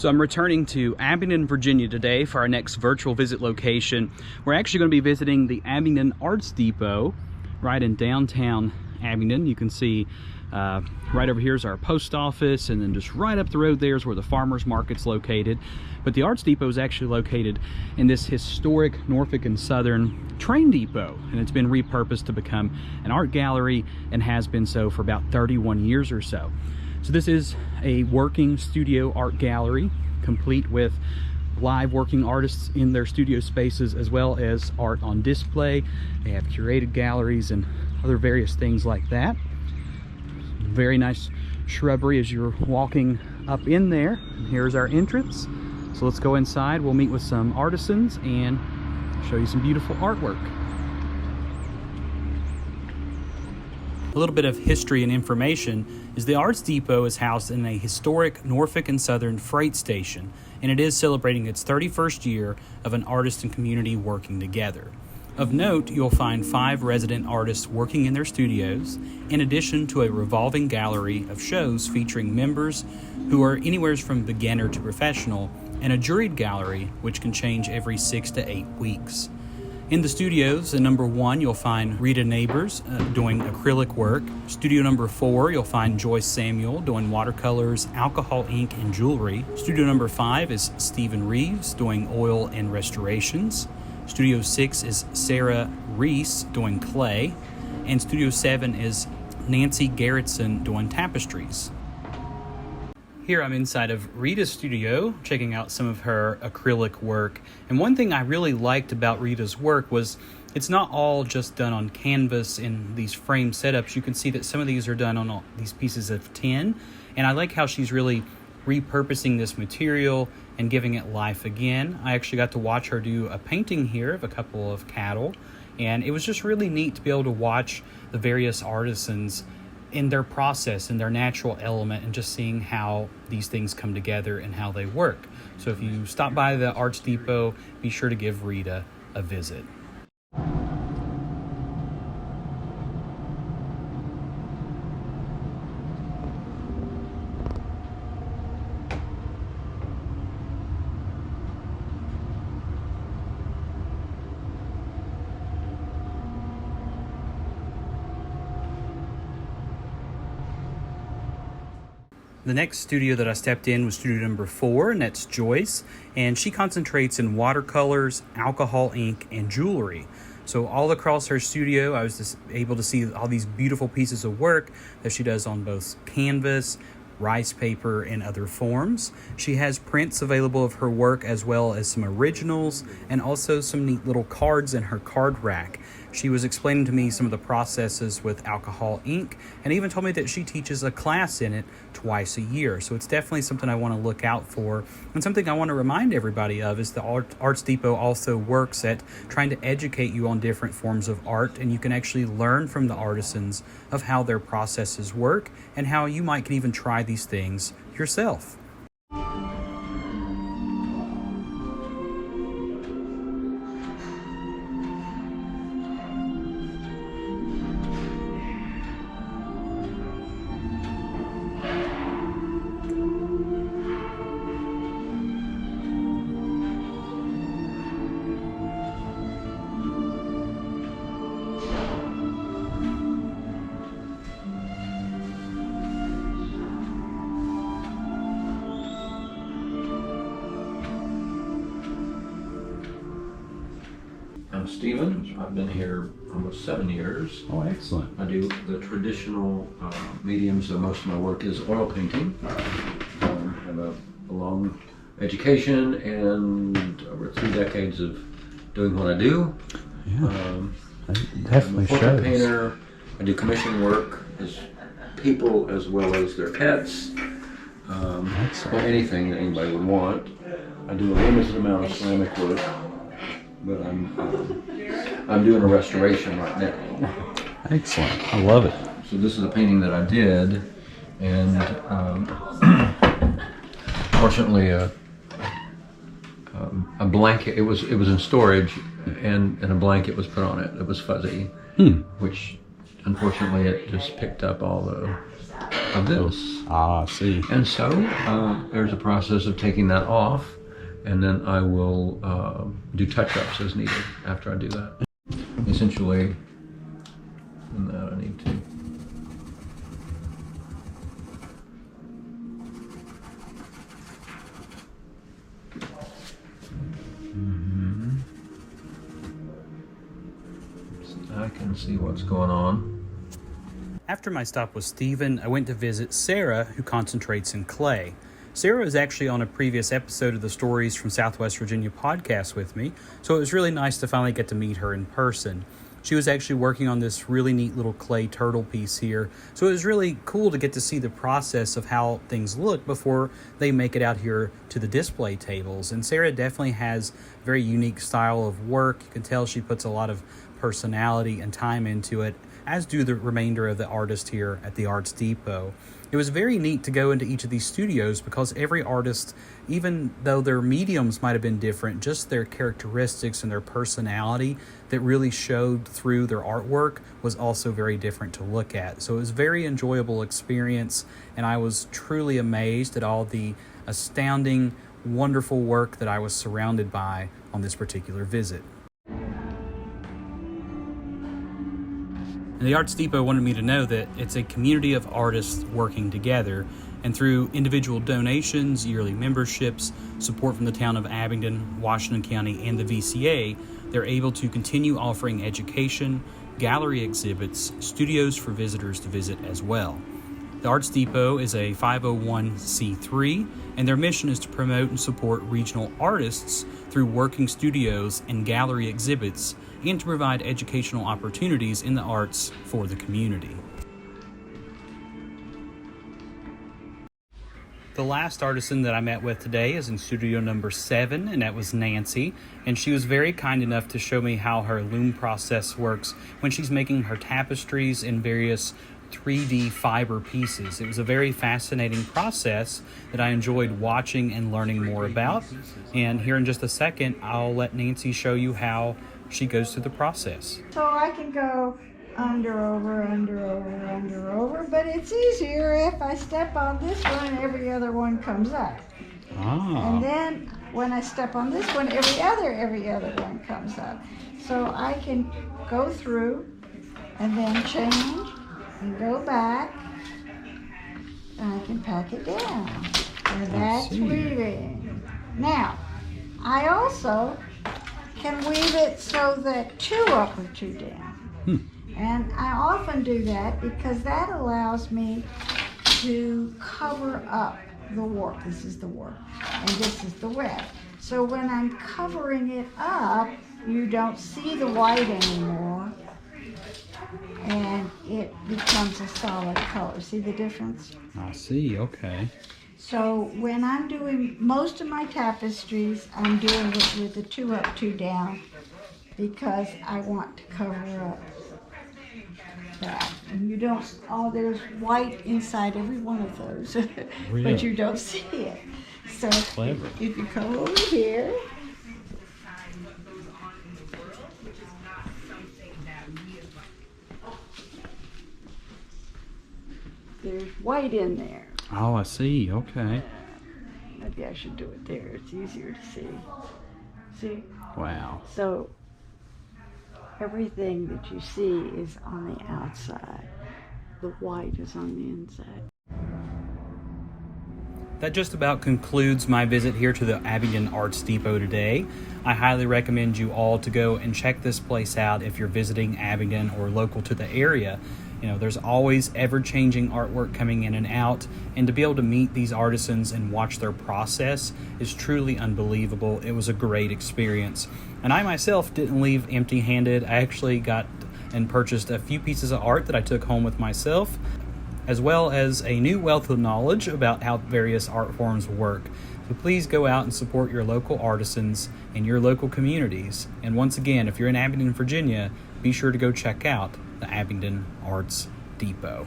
So I'm returning to Abingdon, Virginia today for our next virtual visit location. We're actually going to be visiting the Abingdon Arts Depot right in downtown Abingdon. You can see right over here is our post office, and then just right up the road there is where the farmers market's located. But the Arts Depot is actually located in this historic Norfolk and Southern train depot, and it's been repurposed to become an art gallery and has been so for about 31 years or so. So this is a working studio art gallery, complete with live working artists in their studio spaces, as well as art on display. They have curated galleries and other various things like that. Very nice shrubbery as you're walking up in there. And here's our entrance. So let's go inside. We'll meet with some artisans and show you some beautiful artwork. A little bit of history and information is the Arts Depot is housed in a historic Norfolk and Southern freight station, and it is celebrating its 31st year of an artist and community working together. Of note, you'll find 5 resident artists working in their studios, in addition to a revolving gallery of shows featuring members who are anywhere from beginner to professional, and a juried gallery which can change every 6 to 8 weeks. In the studios, in number 1, you'll find Rita Neighbors doing acrylic work. Studio number 4, you'll find Joyce Samuel doing watercolors, alcohol ink, and jewelry. Studio number 5 is Stephen Reeves doing oil and restorations. Studio 6 is Sarah Reese doing clay. And Studio 7 is Nancy Garrettson doing tapestries. Here I'm inside of Rita's studio, checking out some of her acrylic work. And one thing I really liked about Rita's work was it's not all just done on canvas in these frame setups. You can see that some of these are done on all these pieces of tin. And I like how she's really repurposing this material and giving it life again. I actually got to watch her do a painting here of a couple of cattle. And it was just really neat to be able to watch the various artisans in their process, in their natural element, and just seeing how these things come together and how they work. So if you stop by the Arts Depot, be sure to give Rita a visit. The next studio that I stepped in was studio number 4, and that's Joyce, and she concentrates in watercolors, alcohol ink, and jewelry. So all across her studio, I was just able to see all these beautiful pieces of work that she does on both canvas, rice paper, and other forms. She has prints available of her work, as well as some originals and also some neat little cards in her card rack. She was explaining to me some of the processes with alcohol ink, and even told me that she teaches a class in it twice a year. So it's definitely something I want to look out for, and something I want to remind everybody of is the Arts Depot also works at trying to educate you on different forms of art, and you can actually learn from the artisans of how their processes work and how you might can even try these things yourself. I'm Steven. I've been here almost 7 years. Oh, excellent. I do the traditional mediums, so most of my work is oil painting. I have a long education and over 3 decades of doing what I do. Yeah, definitely I'm a portrait shows. painter. I do commission work as people as well as their pets. Or anything that anybody would want. I do a limited amount of ceramic work, but I'm doing a restoration right now. Excellent. I love it. So this is a painting that I did, and fortunately a blanket. It was in storage, and a blanket was put on it. It was fuzzy, which unfortunately it just picked up all the of this. I see. And so there's a process of taking that off, and then I will do touch-ups as needed after I do that. Essentially, and that I need to. I can see what's going on. After my stop with Stephen, I went to visit Sarah, who concentrates in clay. Sarah was actually on a previous episode of the Stories from Southwest Virginia podcast with me, so it was really nice to finally get to meet her in person. She was actually working on this really neat little clay turtle piece here, so it was really cool to get to see the process of how things look before they make it out here to the display tables. And Sarah definitely has a very unique style of work. You can tell she puts a lot of personality and time into it, as do the remainder of the artists here at the Arts Depot. It was very neat to go into each of these studios because every artist, even though their mediums might have been different, just their characteristics and their personality that really showed through their artwork was also very different to look at. So it was a very enjoyable experience, and I was truly amazed at all the astounding, wonderful work that I was surrounded by on this particular visit. And the Arts Depot wanted me to know that it's a community of artists working together, and through individual donations, yearly memberships, support from the town of Abingdon, Washington County, and the VCA, they're able to continue offering education, gallery exhibits, studios for visitors to visit as well. The Arts Depot is a 501c3, and their mission is to promote and support regional artists through working studios and gallery exhibits, and to provide educational opportunities in the arts for the community. The last artisan that I met with today is in studio number 7, and that was Nancy, and she was very kind enough to show me how her loom process works when she's making her tapestries in various 3D fiber pieces. It was a very fascinating process that I enjoyed watching and learning more about, and here in just a second I'll let Nancy show you how she goes through the process. So I can go under, over, but it's easier if I step on this one, every other one comes up. And then when I step on this one, every other one comes up. So I can go through and then change and go back, and I can pack it down. And that's weaving. Now, I also can weave it so that 2 up or 2 down. And I often do that because that allows me to cover up the warp. This is the warp, and this is the web. So when I'm covering it up, you don't see the white anymore, and it becomes a solid color. See the difference? I see, okay. So when I'm doing most of my tapestries, I'm doing it with the 2 up, 2 down, because I want to cover up that. And you don't, there's white inside every one of those, Really? but you don't see it. So Clever. if you come over here, there's white in there. Oh, I see, okay. Maybe I should do it there. It's easier to see. See? Wow. So everything that you see is on the outside. The white is on the inside. That just about concludes my visit here to the Abingdon Arts Depot today. I highly recommend you all to go and check this place out if you're visiting Abingdon or local to the area. You know, there's always ever-changing artwork coming in and out, and to be able to meet these artisans and watch their process is truly unbelievable. It was a great experience. And I myself didn't leave empty-handed. I actually got and purchased a few pieces of art that I took home with myself, as well as a new wealth of knowledge about how various art forms work. So please go out and support your local artisans and your local communities. And once again, if you're in Abingdon, Virginia, be sure to go check out the Abingdon Arts Depot.